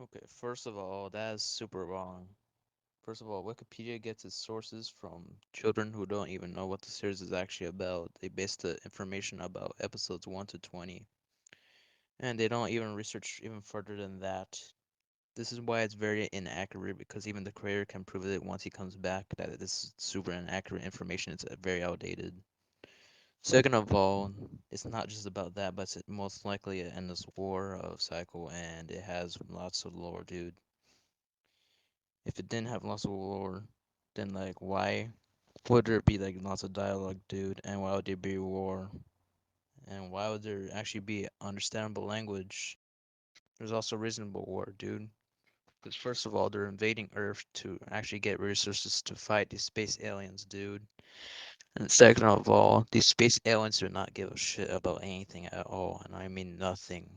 Okay, first of all, that is super wrong. First of all, Wikipedia gets its sources from children who don't even know what the series is actually about. They base the information about episodes 1 to 20, and they don't even research even further than that. This is why it's very inaccurate because even the creator can prove it once he comes back that this is super inaccurate information. It's very outdated. Second of all, it's not just about that, but it's most likely an endless war of cycle, and it has lots of lore, dude. If it didn't have lots of lore, then like why would there be like lots of dialogue, dude? And why would there be war? And why would there actually be understandable language? There's also reasonable war, dude. Because first of all, they're invading Earth to actually get resources to fight these space aliens, dude. And second of all, these space aliens do not give a shit about anything at all, and I mean nothing.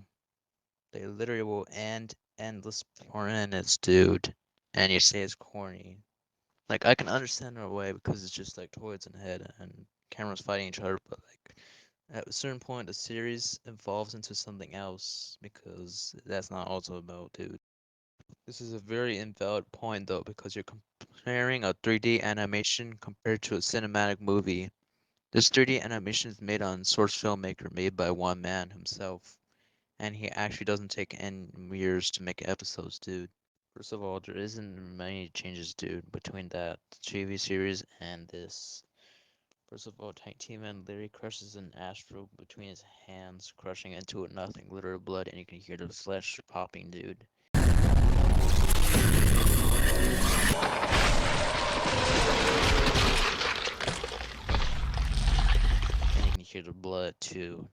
They literally will end endless planets, dude. And you say it's corny. Like I can understand in a way because it's just like toys in the head and cameras fighting each other, but like at a certain point the series evolves into something else because that's not also about, dude. This is a very invalid point though because you're comparing a 3D animation compared to a cinematic movie. This 3D animation is made on source filmmaker made by one man himself, and he actually doesn't take n years to make episodes, dude. First of all, there isn't many changes, dude, between that TV series and this. First of all, Tank Team Man literally crushes an astro between his hands, crushing into it nothing, literal blood, and you can hear the flesh popping, dude. And you can hear the blood too.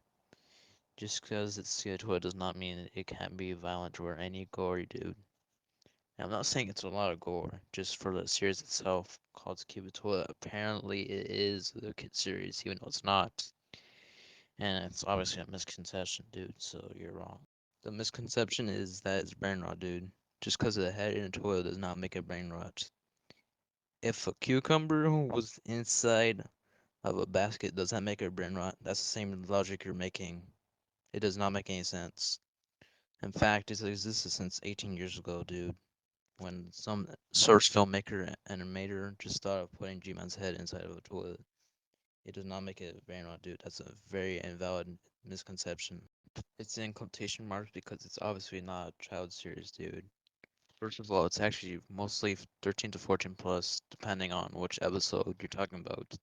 Just because it's Skibidi does not mean it can't be violent or any gory, dude. And I'm not saying it's a lot of gore, just for the series itself called Skibidi. Apparently, it is the kid series, even though it's not. And it's obviously a misconception, dude, so you're wrong. The misconception is that it's brain rot, dude. Just because of the head in a toilet does not make it brain rot. If a cucumber was inside of a basket, does that make it brain rot? That's the same logic you're making. It does not make any sense. In fact, it's existed since 18 years ago, dude. When some source filmmaker animator just thought of putting G-Man's head inside of a toilet. It does not make it brain rot, dude. That's a very invalid misconception. It's in quotation marks because it's obviously not a child series, dude. First of all, it's actually mostly 13 to 14 plus, depending on which episode you're talking about.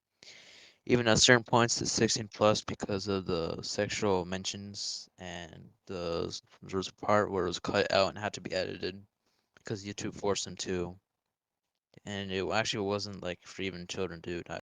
Even at certain points, it's 16 plus because of the sexual mentions, and there was a part where it was cut out and had to be edited because YouTube forced them to. And it actually wasn't like for even children, dude.